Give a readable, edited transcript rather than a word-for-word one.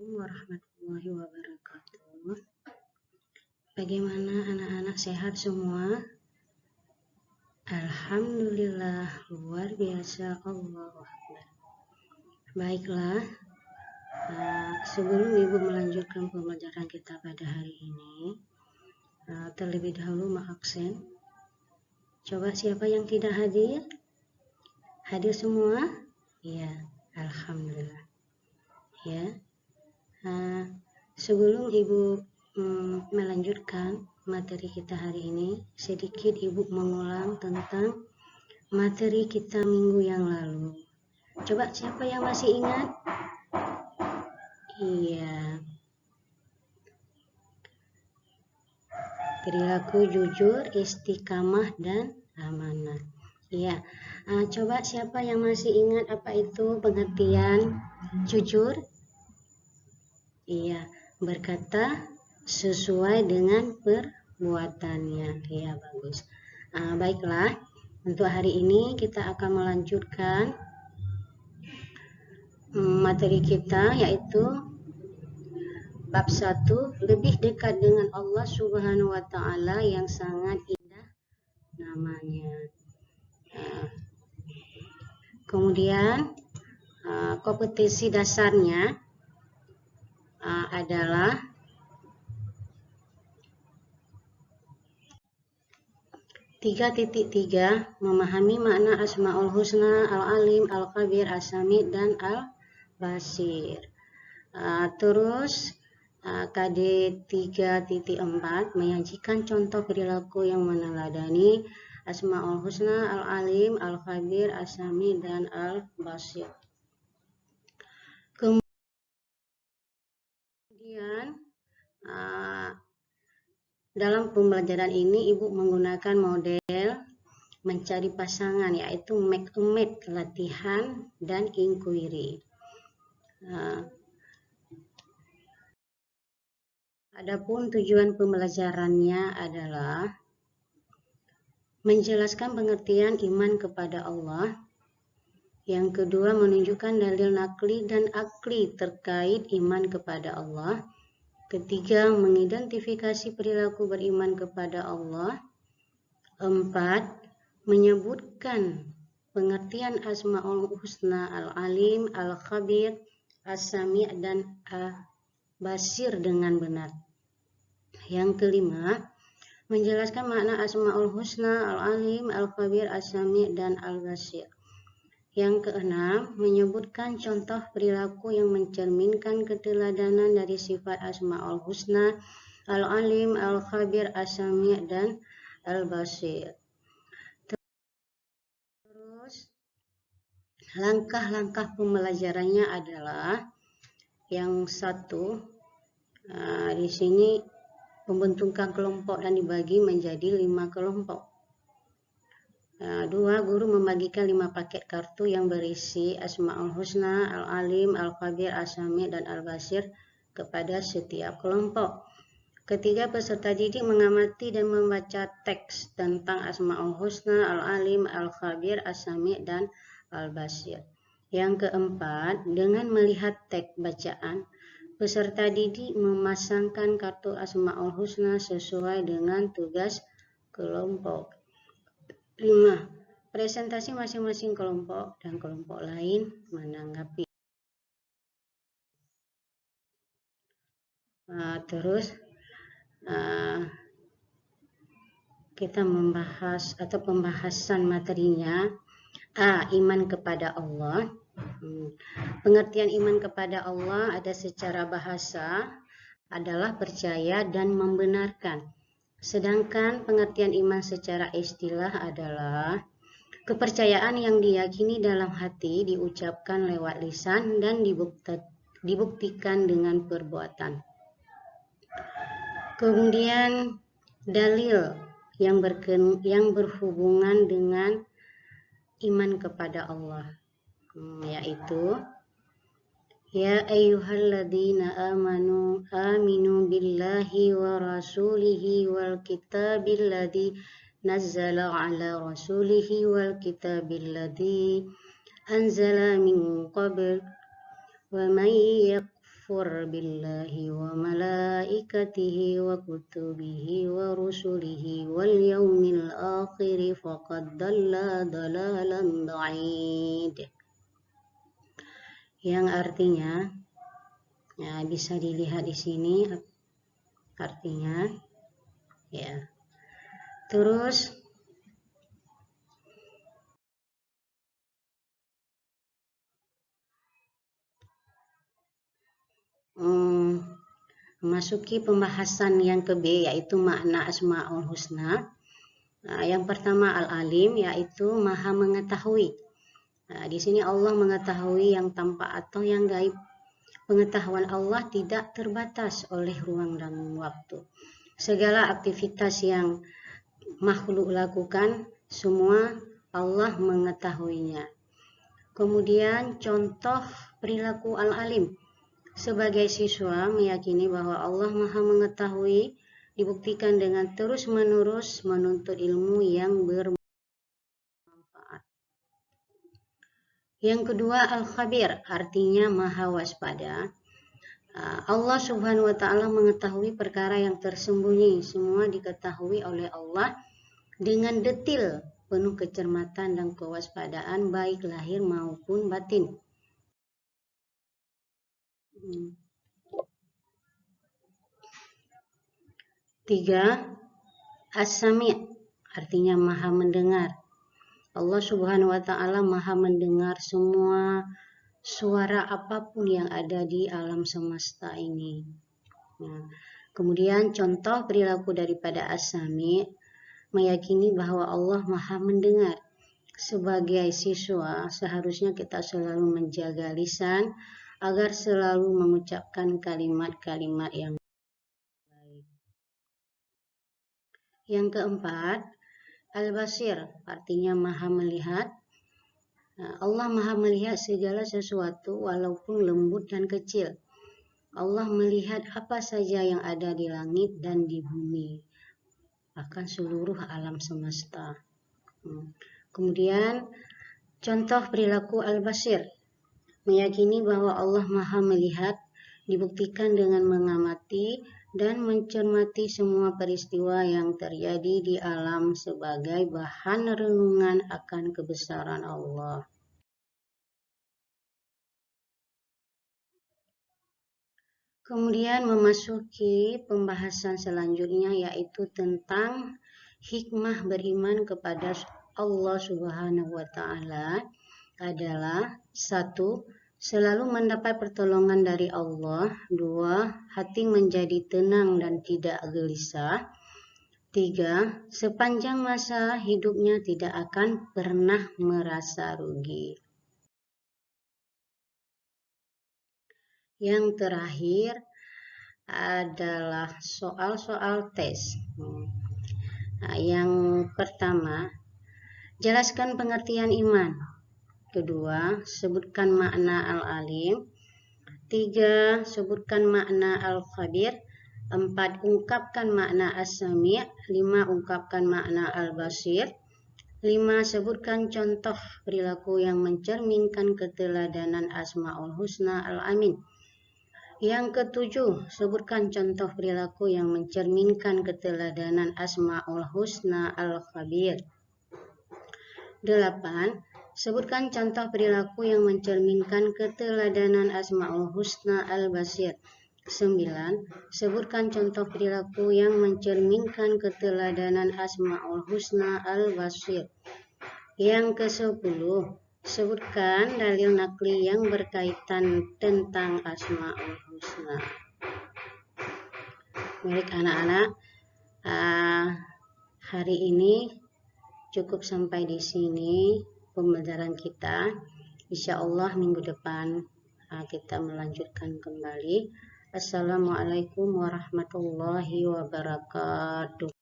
Assalamualaikum warahmatullahi wabarakatuh. Bagaimana anak-anak, sehat semua? Alhamdulillah, luar biasa, Allahu Akbar. Baiklah, sebelum Ibu melanjutkan pembelajaran kita pada hari ini, terlebih dahulu absen. Coba siapa yang tidak hadir? Hadir semua? Ya, Alhamdulillah. Ya. Sebelum Ibu melanjutkan materi kita hari ini, sedikit Ibu mengulang tentang materi kita minggu yang lalu. Coba siapa yang masih ingat? Iya. Perilaku jujur, istiqamah, dan amanah. Iya. Coba siapa yang masih ingat apa itu pengertian jujur? Iya, berkata sesuai dengan perbuatannya. Iya, bagus. Baiklah, untuk hari ini kita akan melanjutkan materi kita, yaitu bab 1, lebih dekat dengan Allah Subhanahu wa Ta'ala, yang sangat indah namanya. Kemudian kompetensi dasarnya adalah 3.3, memahami makna Asmaul Husna, Al-Alim, Al-Khabir, As-Sami, dan Al-Basir. Terus KD 3.4, menyajikan contoh perilaku yang meneladani Asmaul Husna, Al-Alim, Al-Khabir, As-Sami, dan Al-Basir. Kemudian dalam pembelajaran ini Ibu menggunakan model mencari pasangan, yaitu make a match, latihan, dan inquiry. Adapun tujuan pembelajarannya adalah menjelaskan pengertian iman kepada Allah. Yang kedua, menunjukkan dalil nakli dan akli terkait iman kepada Allah. Ketiga, mengidentifikasi perilaku beriman kepada Allah. 4, menyebutkan pengertian Asmaul Husna, Al-Alim, Al-Khabir, As-Sami, dan Al-Basir dengan benar. Yang kelima, menjelaskan makna Asmaul Husna, Al-Alim, Al-Khabir, As-Sami, dan Al-Basir. Yang keenam, menyebutkan contoh perilaku yang mencerminkan keteladanan dari sifat Asmaul Husna, Al-Alim, Al-Khabir, As-Sami, dan Al-Basir. Terus, langkah-langkah pembelajarannya adalah yang satu, di sini pembentukan kelompok dan dibagi menjadi 5 kelompok. 2, guru membagikan 5 paket kartu yang berisi Asmaul Husna, Al-Alim, Al-Khabir, As-Sami, dan Al-Basir kepada setiap kelompok. Ketiga, peserta didik mengamati dan membaca teks tentang Asmaul Husna, Al-Alim, Al-Khabir, As-Sami, dan Al-Basir. Yang keempat, dengan melihat teks bacaan, peserta didik memasangkan kartu Asmaul Husna sesuai dengan tugas kelompok. 5, presentasi masing-masing kelompok dan kelompok lain menanggapi. Terus kita membahas atau pembahasan materinya. Iman kepada Allah. Pengertian iman kepada Allah ada secara bahasa adalah percaya dan membenarkan. Sedangkan pengertian iman secara istilah adalah kepercayaan yang diyakini dalam hati, diucapkan lewat lisan, dan dibuktikan dengan perbuatan. Kemudian dalil yang berhubungan dengan iman kepada Allah, yaitu ya ayyuhalladzina aminu billahi wa rasulihi wal kitabil ladzi nazzala ala rasulihi wal kitabil ladzi anzala min qabl wa may yakfur billahi wa malaikatihi wa kutubihi wa rusulihi wal yawmil akhiri faqad dalla dalalan ba'id. Yang artinya, ya, bisa dilihat di sini artinya, ya. Terus memasuki pembahasan yang ke-B, yaitu makna Asmaul Husna. Yang pertama Al-Alim, yaitu Maha mengetahui. Di sini Allah mengetahui yang tampak atau yang gaib. Pengetahuan Allah tidak terbatas oleh ruang dan waktu. Segala aktivitas yang makhluk lakukan, semua Allah mengetahuinya. Kemudian contoh perilaku Al-Alim. Sebagai siswa meyakini bahwa Allah Maha mengetahui dibuktikan dengan terus-menerus menuntut ilmu yang bermanfaat. Yang kedua Al-Khabir, artinya Maha waspada. Allah Subhanahu wa Ta'ala mengetahui perkara yang tersembunyi, semua diketahui oleh Allah dengan detil, penuh kecermatan dan kewaspadaan baik lahir maupun batin. 3. As-Sami', artinya Maha mendengar. Allah Subhanahu wa Ta'ala Maha mendengar semua suara apapun yang ada di alam semesta ini. Kemudian contoh perilaku daripada As-Sami', meyakini bahwa Allah Maha mendengar. Sebagai siswa, seharusnya kita selalu menjaga lisan agar selalu mengucapkan kalimat-kalimat yang baik. Yang keempat, Al-Basir, artinya Maha melihat. Allah Maha melihat segala sesuatu walaupun lembut dan kecil. Allah melihat apa saja yang ada di langit dan di bumi, bahkan seluruh alam semesta. Kemudian contoh perilaku Al-Basir, meyakini bahwa Allah Maha melihat dibuktikan dengan mengamati dan mencermati semua peristiwa yang terjadi di alam sebagai bahan renungan akan kebesaran Allah. Kemudian memasuki pembahasan selanjutnya, yaitu tentang hikmah beriman kepada Allah Subhanahu wa Ta'ala adalah 1. Selalu mendapat pertolongan dari Allah. 2. Hati menjadi tenang dan tidak gelisah. 3. Sepanjang masa hidupnya tidak akan pernah merasa rugi. Yang terakhir adalah soal-soal tes. Yang pertama, jelaskan pengertian iman. Kedua, sebutkan makna Al-Alim. 3. Sebutkan makna Al-Khabir. 4. Ungkapkan makna As-Sami'. 5. Ungkapkan makna Al-Basir. 5. Sebutkan contoh perilaku yang mencerminkan keteladanan Asmaul Husna Al-Amin. Yang ketujuh, sebutkan contoh perilaku yang mencerminkan keteladanan Asmaul Husna Al-Khabir. 8. Sebutkan contoh perilaku yang mencerminkan keteladanan Asmaul Husna Al-Basir. 9. Sebutkan contoh perilaku yang mencerminkan keteladanan Asmaul Husna Al-Basir. Yang ke-10, sebutkan dalil nakli yang berkaitan tentang Asmaul Husna. Baik anak-anak, hari ini cukup sampai di sini pembelajaran kita. Insya Allah minggu depan kita melanjutkan kembali. Assalamualaikum warahmatullahi wabarakatuh.